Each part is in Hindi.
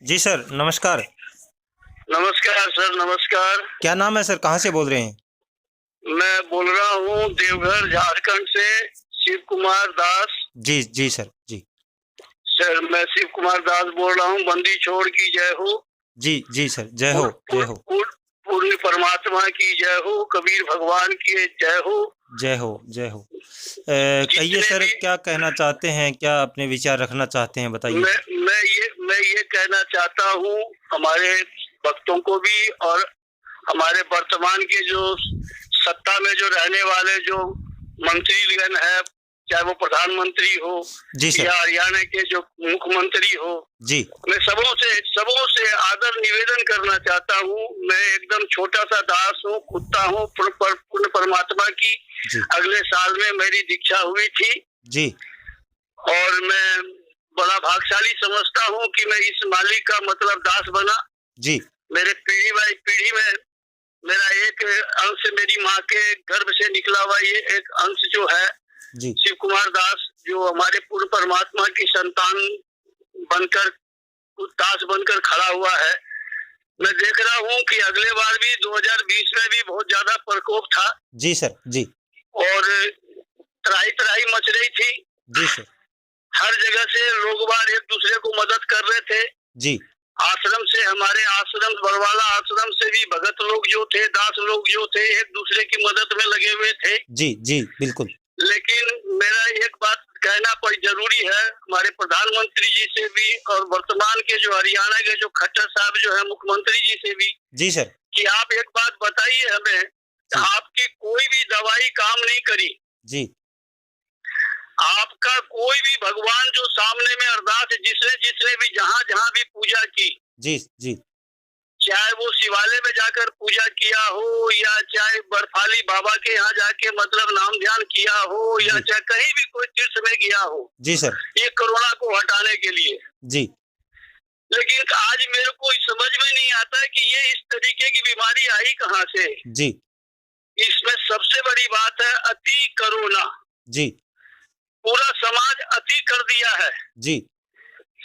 जी सर, नमस्कार। नमस्कार सर, नमस्कार। क्या नाम है सर? कहाँ से बोल रहे हैं? मैं बोल रहा हूँ देवघर झारखंड से शिव कुमार दास। जी, जी सर, जी। सर मैं शिव कुमार दास बोल रहा हूँ। बंदी छोड़ की जय हो। जी, जी सर, जय हो, पूर्ण जय पूर्ण हो। पूर्ण पूर्ण परमात्मा की जय हो, कबीर भगवान की जय हो। जय हो, जय हो। कहिए जितने सर, भी क्या कहना चाहते हैं? क्या अपने विचार रखना चाहते हैं? बताइए मैं सर। मैं ये कहना चाहता हूँ हमारे भक्तों को भी, और हमारे वर्तमान के जो सत्ता में जो रहने वाले जो मंत्रीगण है, चाहे वो प्रधानमंत्री हो जी सर। या हरियाणा के जो मुख्यमंत्री हो, जी, मैं सबों से आदर निवेदन करना चाहता हूँ। मैं एकदम छोटा सा दास हूँ, कुत्ता हूँ पूर्ण परमात्मा की। जी, अगले साल में मेरी दीक्षा हुई थी जी, और मैं बड़ा भाग्यशाली समझता हूँ कि मैं इस मालिक का मतलब दास बना। जी, मेरे पीढ़ी बाई पीढ़ी में मेरा एक अंश मेरी माँ के गर्भ से निकला हुआ ये एक अंश जो है जी, शिव कुमार दास, जो हमारे पूर्ण परमात्मा की संतान बनकर दास बनकर खड़ा हुआ है। मैं देख रहा हूँ कि अगले बार भी 2020 में भी बहुत ज्यादा प्रकोप था जी सर, जी, और त्राही त्राही मच रही थी। जी सर, हर जगह से लोग बार एक दूसरे को मदद कर रहे थे। जी, आश्रम से, हमारे आश्रम बरवाला आश्रम से भी भगत लोग जो थे, दास लोग जो थे, एक दूसरे की मदद में लगे हुए थे। जी, जी, बिल्कुल। लेकिन मेरा एक बात कहना पर जरूरी है हमारे प्रधानमंत्री जी से भी, और वर्तमान के जो हरियाणा के जो खट्टर साहब जो है मुख्यमंत्री जी से भी, जी सर, कि आप एक बात बताइए हमें, जी, आपकी कोई भी दवाई काम नहीं करी, जी, आपका कोई भी भगवान जो सामने में अरदास जिसने जिसने भी जहां जहां भी पूजा की, जी, जी, चाहे वो शिवालय में जाकर पूजा किया हो या चाहे बर्फाली बाबा के यहाँ जाके मतलब नाम ध्यान किया हो या जी, चाहे कहीं भी कोई तीर्थ में गया हो, जी सर, ये कोरोना को हटाने के लिए। जी, लेकिन आज मेरे को समझ में नहीं आता कि ये इस तरीके की बीमारी आई कहाँ से। जी, इसमें सबसे बड़ी बात है अति करोना। जी, पूरा समाज अति कर दिया है। जी,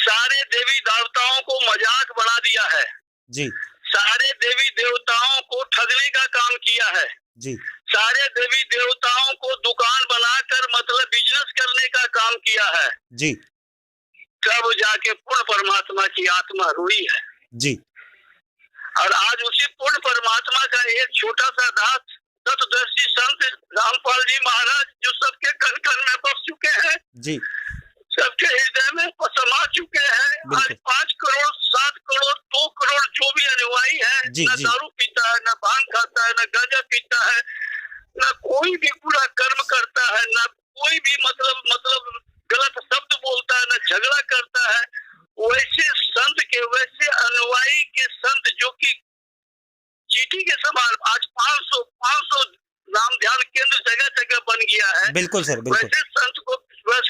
सारे देवी देवताओं को मजाक बना दिया है। जी, सारे देवी देवताओं को ठगने का काम किया है। जी, सारे देवी देवताओं को दुकान बनाकर मतलब बिजनेस करने का काम किया है। जी, तब जाके पूर्ण परमात्मा की आत्मा रोई है। जी, और आज उसी पूर्ण परमात्मा का एक छोटा सा दास सतदर्शी संत रामपाल जी महाराज, जो सबके कण कण में बस चुके हैं, जी, सबके हृदय में समा चुके हैं। आज बिल्कुल। 5 करोड़ 7 करोड़ 2 करोड़ जो भी अनुयायी है, जी, न जी, दारू पीता है, न भांग खाता है, न गांजा पीता है, न कोई भी बुरा कर्म करता है, न कोई भी मतलब गलत शब्द बोलता है, न झगड़ा करता है। वैसे संत के, वैसे अनुयायी के संत जो कि चीटी के समान आज 500 नाम ध्यान केंद्र जगह जगह बन गया है। बिल्कुल सर, बिल्कुल।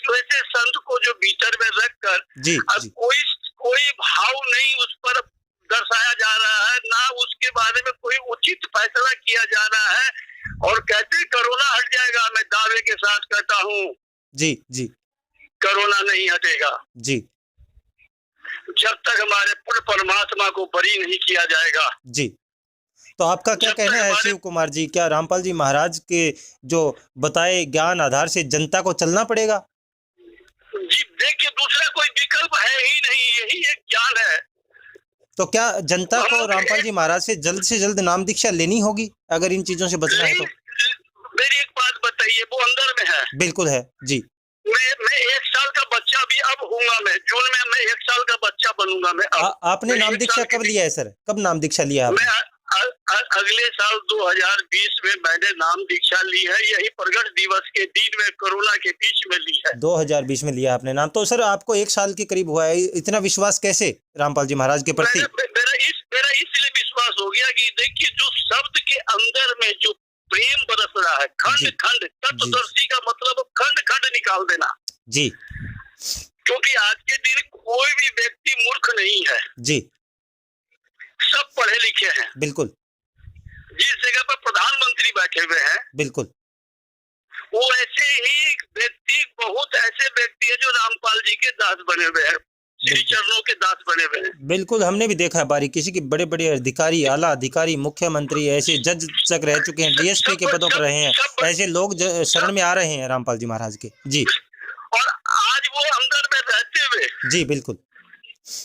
वैसे संत को जो भीतर में रखकर जी, अब जी, कोई भाव नहीं उस पर दर्शाया जा रहा है, ना उसके बारे में कोई उचित फैसला किया जा रहा है। और कहते कोरोना हट जाएगा, मैं दावे के साथ कहता हूँ जी, जी, कोरोना नहीं हटेगा जी, जब तक हमारे पूर्ण परमात्मा को बरी नहीं किया जाएगा। जी। तो आपका क्या जब तक कहना है हमारे शिव कुमार जी? क्या रामपाल जी महाराज के जो बताए ज्ञान आधार से जनता को चलना पड़ेगा? जी देखिए, दूसरा कोई विकल्प है ही नहीं, यही एक ज्ञान है। तो क्या जनता हम को लोग रामपाल जी महाराज से जल्द नाम दीक्षा लेनी होगी, अगर इन चीजों से बचना है तो? मेरी एक बात बताइए, वो अंदर में है। बिल्कुल है। जी। मैं 1 साल का बच्चा भी अब हूँगा, मैं जून में मैं 1 साल का बच्चा बनूंगा मैं अब। आपने मैं नाम 1 साल दीक्षा कब लिया है सर? कब नाम दीक्षा लिया मैं आपने? अगले साल 2020 में मैंने नाम दीक्षा ली है, यही प्रगट दिवस के दिन में कोरोना के बीच में ली है। 2020 में लिया आपने नाम। तो सर आपको 1 साल के करीब हुआ है, इतना विश्वास कैसे रामपाल जी महाराज के प्रति? मेरा इसलिए विश्वास हो गया कि देखिए, जो शब्द के अंदर में जो प्रेम बरस रहा है, खंड जी, खंड जी, तत्वदर्शी का मतलब खंड खंड निकाल देना। जी, क्योंकि आज के दिन कोई भी व्यक्ति मूर्ख नहीं है, जी, सब पढ़े लिखे हैं। बिल्कुल, जिस जगह पर प्रधानमंत्री बैठे हुए हैं, बिल्कुल, वो ऐसे ही व्यक्ति, बहुत ऐसे व्यक्ति है जो रामपाल जी के दास बने हुए हैं। श्री बिल्कुल चरणों के दास बने हुए हैं। बिल्कुल, हमने भी देखा है बारीकी कि बड़े बड़े अधिकारी, आला अधिकारी, मुख्यमंत्री, ऐसे जज तक रह चुके हैं, डीएसपी के सब पदों पर सब रहे हैं, सब ऐसे लोग शरण में आ रहे हैं रामपाल जी महाराज के। जी और आज वो अंदर में रहते हुए जी बिल्कुल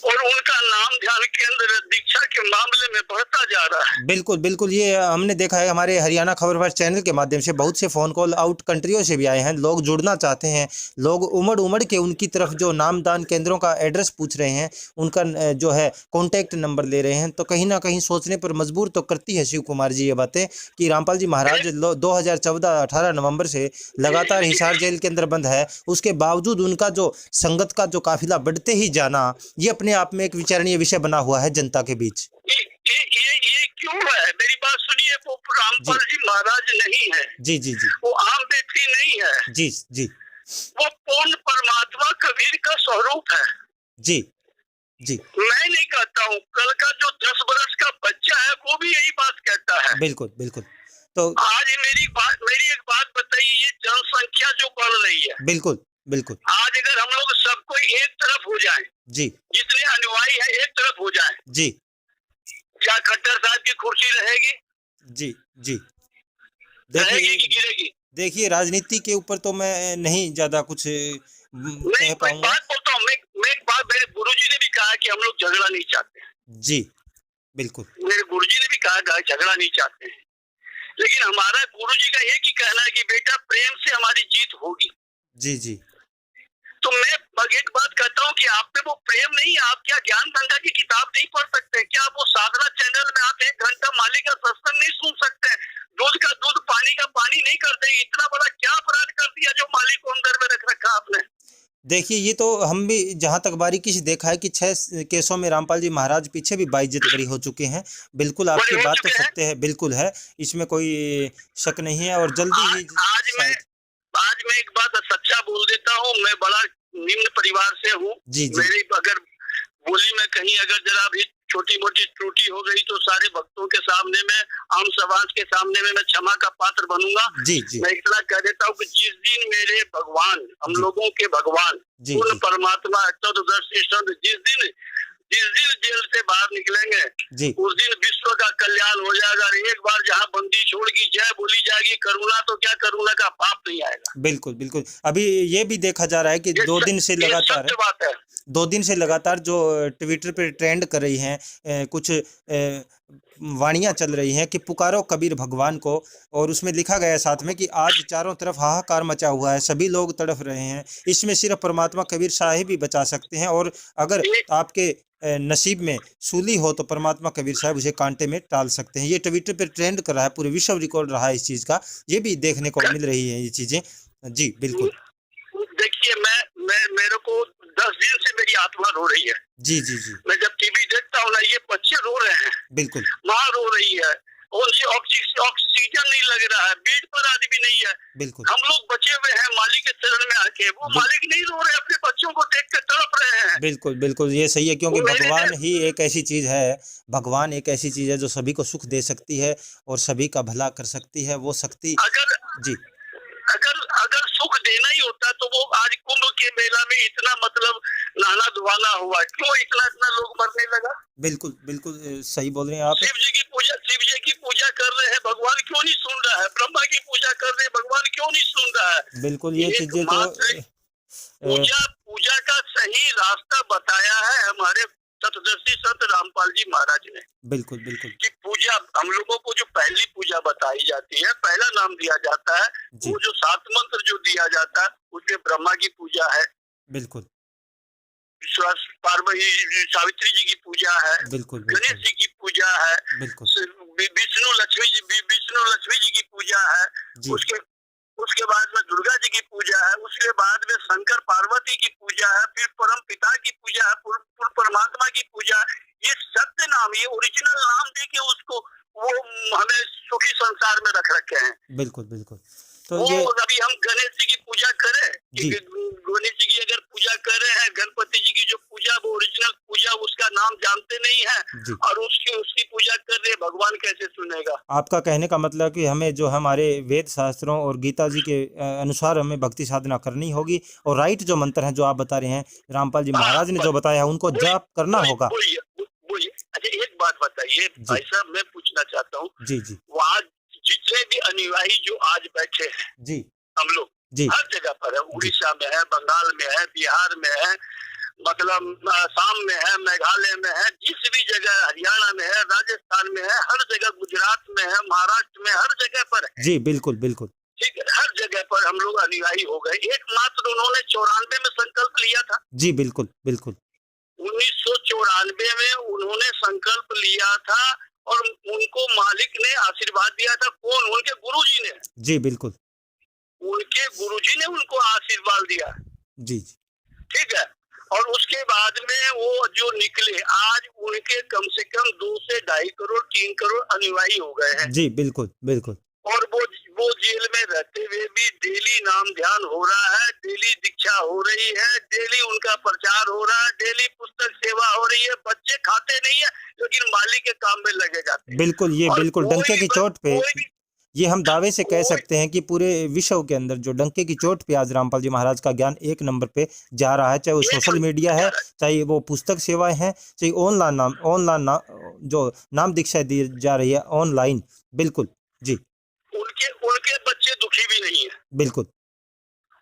और उनका नाम ध्यान केंद्र दीक्षा के मामले में बढ़ता जा रहा है। बिल्कुल बिल्कुल, ये हमने देखा है हमारे हरियाणा खबर फर्स्ट चैनल के माध्यम से बहुत से फ़ोन कॉल आउट कंट्रियों से भी आए हैं। लोग जुड़ना चाहते हैं, लोग उमड़ उमड़ के उनकी तरफ जो नामदान केंद्रों का एड्रेस पूछ रहे हैं, उनका जो है कॉन्टैक्ट नंबर ले रहे हैं। तो कहीं ना कहीं सोचने पर मजबूर तो करती है शिव कुमार जी ये बातें कि रामपाल जी महाराज 2014-18 नवंबर से लगातार हिसार जेल के अंदर बंद है, उसके बावजूद उनका जो संगत का जो काफिला बढ़ते ही जाना, ये अपने आप में एक विचारणीय विषय बना हुआ है जनता के बीच। ये क्यों है? मेरी बात सुनिए, वो रामपाल जी महाराज नहीं है, जी जी जी वो आम व्यक्ति नहीं है, जी जी वो पूर्ण परमात्मा कबीर का स्वरूप है। जी जी मैं नहीं कहता हूँ, कल का जो 10 वर्ष का बच्चा है वो भी यही बात कहता है। बिल्कुल बिल्कुल। तो आज मेरी एक बात बताइए, ये जनसंख्या जो बढ़ रही है, बिल्कुल बिल्कुल आज अगर हम लोग सबको एक तरफ हो जाए, जी जितने अनुयायी है एक तरफ हो जाए, जी क्या खट्टर साहब की कुर्सी रहेगी? जी जी रहेगी कि देखिए गिरेगी? देखिए, राजनीति के ऊपर तो मैं नहीं ज्यादा कुछ नहीं, कह कोई पाऊंगा। बात बोलता हूँ मैं एक बात, मेरे गुरुजी ने भी कहा कि हम लोग झगड़ा नहीं चाहते। जी बिल्कुल मेरे गुरुजी ने भी कहा झगड़ा नहीं चाहते हैं, लेकिन हमारा गुरुजी का एक ही कहना है कि बेटा प्रेम से हमारी जीत होगी। जी जी तो मैं एक बात कहता हूँ कि आप पे वो प्रेम नहीं है, आप क्या ज्ञान गंगा की किताब नहीं पढ़ सकते? क्या आप वो साधना चैनल में आप 1 घंटा मालिक का सत्संग नहीं सुन सकते? दूध का दूध पानी का पानी नहीं करते? इतना बड़ा क्या अपराध कर दिया जो मालिक को अंदर में रख रखा आपने? देखिए, ये तो हम भी जहाँ तक बारीकी से देखा है कि 6 केसों में रामपाल जी महाराज पीछे भी बाइज्जत बरी हो चुके हैं। बिल्कुल आपकी बड़े हो बात तो चुके हैं। सत्य है, बिल्कुल है, इसमें कोई शक नहीं है। और जल्दी ही शायद आज मैं एक बात सच्चा बोल देता हूँ, मैं बड़ा निम्न परिवार से हूँ। जी जी मेरी अगर बोली में कहीं अगर जरा भी छोटी मोटी त्रुटि हो गई तो सारे भक्तों के सामने में, आम समाज के सामने में मैं क्षमा का पात्र बनूंगा। जी जी मैं इतना कह देता हूँ कि जिस दिन मेरे भगवान, हम जी लोगों के भगवान, जी पूर्ण जी परमात्मा तत्वदर्शी संत जिस दिन जेल से बाहर निकलेंगे, जी उस दिन विश्व का कल्याण हो जाएगा। और एक बार जहाँ बंदी छोड़ की जय बोली जाएगी, करुणा तो क्या, करुणा का पाप नहीं आएगा। बिल्कुल बिल्कुल। अभी ये भी देखा जा रहा है कि ये 2 दिन से ये लगातार सत्य बात है। 2 दिन से लगातार जो ट्विटर पे ट्रेंड कर रही हैं, कुछ वाणियाँ चल रही हैं कि पुकारो कबीर भगवान को, और उसमें लिखा गया है साथ में कि आज चारों तरफ हाहाकार मचा हुआ है, सभी लोग तड़फ रहे हैं, इसमें सिर्फ परमात्मा कबीर साहिब ही बचा सकते हैं, और अगर आपके नसीब में सूली हो तो परमात्मा कबीर साहब उसे कांटे में टाल सकते हैं। ये ट्विटर पर ट्रेंड कर रहा है, पूरे विश्व रिकॉर्ड रहा है इस चीज़ का, ये भी देखने को मिल रही है ये चीज़ें। जी बिल्कुल। देखिए, मैं मेरे को 10 दिन से मेरी आत्मा रो रही है। जी जी जी मैं जब टीवी देखता हूँ ना, ये बच्चे रो रहे हैं, बिल्कुल माँ रो रही है, उनसे ऑक्सीजन नहीं लग रहा है, बेड पर आदमी नहीं है, बिल्कुल हम लोग बचे हुए हैं मालिक के चरण में आके, वो मालिक नहीं रो रहे, अपने बच्चों को देख के तड़प रहे हैं। बिल्कुल बिल्कुल, ये सही है, क्योंकि वो मेरे भगवान ही एक ऐसी चीज़ है, भगवान एक ऐसी चीज़ है जो सभी को सुख दे सकती है और सभी का भला कर सकती है। वो शक्ति जी अगर सुख देना ही होता तो वो आज कुंभ के मेला में इतना मतलब नहाना धुआना हुआ, क्यों इतना लोग मरने लगा? बिल्कुल बिल्कुल, सही बोल रहे हैं आप। शिव जी की पूजा कर रहे हैं, भगवान क्यों नहीं सुन रहा है? ब्रह्मा की पूजा कर रहे हैं, भगवान क्यों नहीं सुन रहा है? बिल्कुल, ये चीजें तो पूजा का सही रास्ता बताया है हमारे सतदर्शी संत रामपाल जी महाराज ने। बिल्कुल बिल्कुल कि पूजा हम लोगों को जो पहली पूजा बताई जाती है, पहला नाम दिया जाता है, वो जो 7 मंत्र जो दिया जाता है उसमें ब्रह्मा की पूजा है, बिल्कुल विश्वास पार्वती सावित्री जी की पूजा है, बिल्कुल गणेश जी की पूजा है, बिल्कुल विष्णु लक्ष्मी जी की पूजा है, उसके बाद में दुर्गा जी की पूजा है, उसके बाद में शंकर पार्वती की पूजा है, फिर परम पिता की पूजा है, पूर्ण परमात्मा की पूजा है। ये सत्य नाम, ये ओरिजिनल नाम दे के उसको वो हमें सुखी संसार में रख रखे हैं। बिल्कुल बिल्कुल। तो वो ये अभी हम गणेश जी की पूजा करें, गणेश जी की अगर पूजा कर रहे हैं, गणपति जी की जो पूजा वो ओरिजिनल पूजा, उसका नाम जानते नहीं नहीं है जी। और उसकी पूजा कर रहे, भगवान कैसे सुनेगा? आपका कहने का मतलब कि हमें जो हमारे वेद शास्त्रों और गीता जी के अनुसार हमें भक्ति साधना करनी होगी और राइट जो मंत्र हैं जो आप बता रहे हैं रामपाल जी हाँ, महाराज ने बस जो बताया है उनको वही जाप करना वही होगा। वही वही। अच्छा, एक बात बताइए जी भाई साहब, मैं पूछना चाहता हूँ, जी जी वहाँ जितने भी अनुयायी जो आज बैठे हैं, जी हम लोग जी हर जगह पर है, जी उड़ीसा में है, बंगाल में है, बिहार में है, मतलब असम में है, मेघालय में है, जिस भी जगह, हरियाणा में है, राजस्थान में है, हर जगह, गुजरात में है, महाराष्ट्र में, हर जगह पर है। जी बिल्कुल बिल्कुल ठीक है, हर जगह पर हम लोग अनुयायी हो गए। एकमात्र उन्होंने 94 में संकल्प लिया था, जी बिल्कुल बिल्कुल 1994 में उन्होंने संकल्प लिया था और उनको मालिक ने आशीर्वाद दिया था। कौन? उनके गुरुजी ने। जी बिल्कुल उनके गुरुजी ने उनको आशीर्वाद दिया। जी जी ठीक है, और उसके बाद में वो जो निकले, आज उनके कम से कम 2 से 2.5 करोड़ 3 करोड़ अनुयायी हो गए हैं। जी बिल्कुल बिल्कुल और वो जेल में रहते हुए भी डेली नाम ध्यान हो रहा है, डेली दीक्षा हो रही है, डेली उनका प्रचार हो रहा है, डेली पुस्तक सेवा हो रही है। बच्चे खाते नहीं है लेकिन मालिक के काम में लगे जाते हैं। बिल्कुल ये और बिल्कुल डंके की चोट पे कोई भी ये हम दावे से कह कोई सकते हैं कि पूरे विश्व के अंदर जो डंके की चोट पे आज रामपाल जी महाराज का ज्ञान एक नंबर पे जा रहा है, चाहे वो एक सोशल मीडिया है, चाहे वो पुस्तक सेवाएं हैं, चाहे ऑनलाइन जो नाम दीक्षा दी जा रही है ऑनलाइन। बिल्कुल जी उनके उनके बच्चे दुखी भी नहीं है, बिल्कुल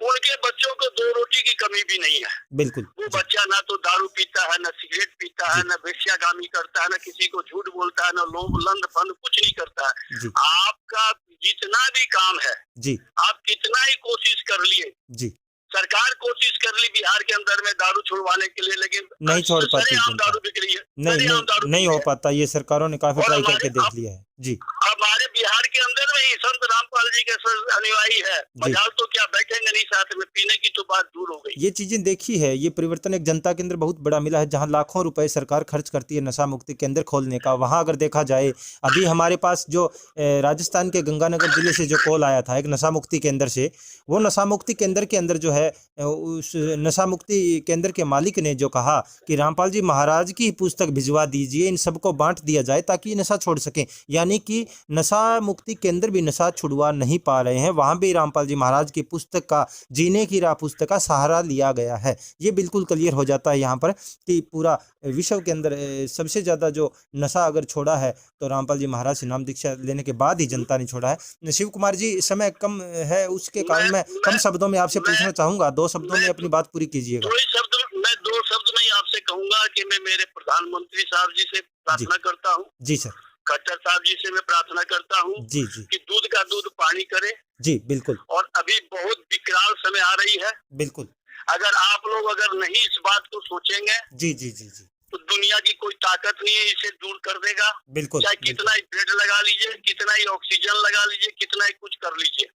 उनके बच्चों को 2 रोटी की कमी भी नहीं है। बिल्कुल वो जी बच्चा ना तो दारू पीता है, ना सिगरेट पीता है, जी ना वेश्यागामी करता है, ना किसी को झूठ बोलता है, ना लोभ लंड फंड कुछ नहीं करता है। जी आपका जितना भी काम है, जी आप कितना ही कोशिश कर लिए, जी सरकार कोशिश कर ली बिहार के अंदर में दारू छुड़वाने के लिए, लेकिन नहीं छोड़ पाती सरेआम जनता। दारू बिक रही है, नहीं सरेआम नहीं दारू नहीं बिक हो रही है। पाता, ये सरकारों ने काफी और ट्राई हमारे करके देख लिया है। जी हमारे बिहार के अंदर में ही संत रामपाल जी के अनुयायी है, जी मजाल तो क्या बैठेंगे नहीं साथ में, पीने की तो बात दूर हो गई। ये चीजें देखी है, ये परिवर्तन एक जनता के अंदर बहुत बड़ा मिला है। जहां लाखों रुपए सरकार खर्च करती है नशा मुक्ति केंद्र खोलने का, वहां अगर देखा जाए अभी हमारे पास जो राजस्थान के गंगानगर जिले से जो कॉल आया था एक नशा मुक्ति केंद्र से, वो नशा मुक्ति केंद्र के अंदर जो है उस नशा मुक्ति केंद्र के मालिक ने जो कहा कि रामपाल जी महाराज की पुस्तक भिजवा दीजिए, इन सबको बांट दिया जाए ताकि ये नशा छोड़ सकें। यानी कि नशा मुक्ति केंद्र भी नशा छुड़वा नहीं पा रहे हैं, वहां भी रामपाल जी महाराज की पुस्तक का, जीने की राह पुस्तक का सहारा लिया गया है। ये बिल्कुल क्लियर हो जाता है यहाँ पर कि पूरा विश्व के अंदर सबसे ज़्यादा जो नशा अगर छोड़ा है तो रामपाल जी महाराज से नाम दीक्षा लेने के बाद ही जनता ने छोड़ा है। शिव कुमार जी, समय कम है, उसके कारण मैं कम शब्दों में आपसे पूछना चाहूँगा, 2 शब्दों में अपनी बात पूरी कीजिएगा। मैं 2 शब्द में ही आपसे कहूंगा कि मैं मेरे प्रधानमंत्री साहब जी से प्रार्थना करता हूँ, जी सर। खट्टर साहब जी से मैं प्रार्थना करता हूँ जी जी कि दूध का दूध पानी करे। जी बिल्कुल और अभी बहुत विकराल समय आ रही है, बिल्कुल। अगर आप लोग अगर नहीं इस बात को सोचेंगे जी जी जी जी तो दुनिया की कोई ताकत नहीं है इसे दूर कर देगा। बिल्कुल चाहे बिल्कुल कितना ही बेड लगा लीजिए, कितना ही ऑक्सीजन लगा लीजिए, कितना ही कुछ कर लीजिए।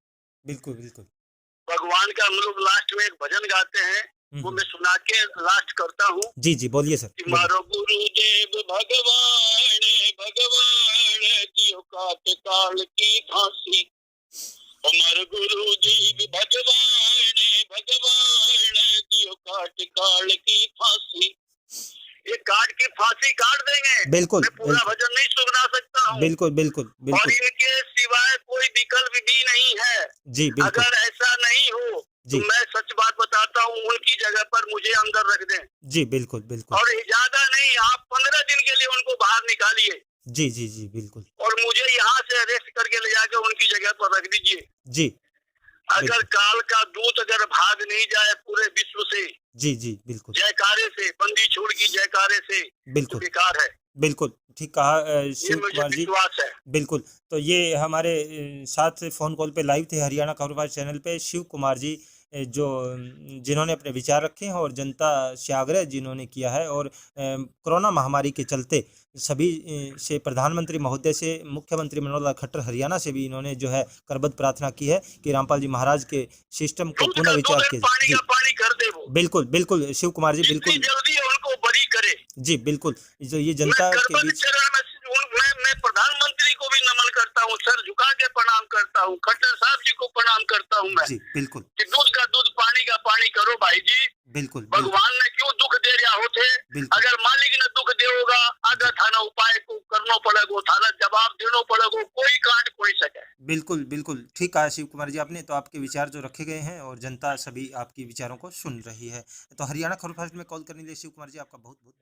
बिल्कुल बिल्कुल। भगवान का हम लोग लास्ट में एक भजन गाते हैं, वो मैं सुना के लास्ट करता हूँ। जी जी बोलिए सर। कि मारो गुरुदेव भगवान भगवान जियो काट काल की फांसी, हमारे गुरुदेव भगवान भगवान जियो काट काल की फांसी। ये काट की फांसी काट देंगे, बिल्कुल मैं पूरा भजन नहीं सुना सकता हूँ। बिल्कुल बिल्कुल और बिल्कुल इनके सिवाय कोई विकल्प भी नहीं है। जी बिल्कुल अगर ऐसा नहीं हो जी तो मैं सच बात बताता हूँ, उनकी जगह पर मुझे अंदर रख दें। जी बिल्कुल बिल्कुल। और ज्यादा नहीं, आप 15 दिन के लिए उनको बाहर निकालिए जी जी जी बिल्कुल। और मुझे यहाँ से अरेस्ट करके ले जाकर उनकी जगह पर रख दीजिए। जी अगर काल का दूत अगर भाग नहीं जाए पूरे विश्व से, जी जी बिल्कुल जयकारे से, बंदी छोड़ की जयकारे से, तो बिल्कुल बेकार है। बिल्कुल ठीक कहा ये शिव मुझे कुमार जी। विश्वास है। बिल्कुल, तो ये हमारे साथ फ़ोन कॉल पे लाइव थे हरियाणा खबरबाज चैनल पे शिव कुमार जी, जो जिन्होंने अपने विचार रखे हैं और जनता से आग्रह जिन्होंने किया है। और कोरोना महामारी के चलते सभी से, प्रधानमंत्री महोदय से, मुख्यमंत्री मनोहर लाल खट्टर हरियाणा से भी इन्होंने जो है करबद्ध प्रार्थना की है कि रामपाल जी महाराज के सिस्टम को पुनः विचार किया जाए। पानी जी का पानी कर दे वो। बिल्कुल बिल्कुल शिव कुमार जी, जितनी बिल्कुल जल्दी उनको बरी करे। जी बिल्कुल। जो ये मैं जनता के करबद्ध बीच, चरण में मैं प्रधानमंत्री को भी नमन करता हूँ, सर झुका के प्रणाम करता हूँ, खट्टर साहब जी को प्रणाम करता हूँ मैं, जी बिल्कुल कि दूध का दूध पानी का पानी करो भाई जी। बिल्कुल भगवान ने क्यों दुख दे रहा होते, बिल्कुल अगर मालिक ने दुख दे होगा, अगर थाना उपाय को करना पड़ेगा, थाना जवाब देना पड़ेगा, कोई काट कोई सके। बिल्कुल, बिल्कुल, ठीक कहा शिव कुमार जी आपने। तो आपके विचार जो रखे गए हैं और जनता सभी आपके विचारों को सुन रही है। तो हरियाणा खबर फर्स्ट में कॉल करने के लिए शिव कुमार जी आपका बहुत-बहुत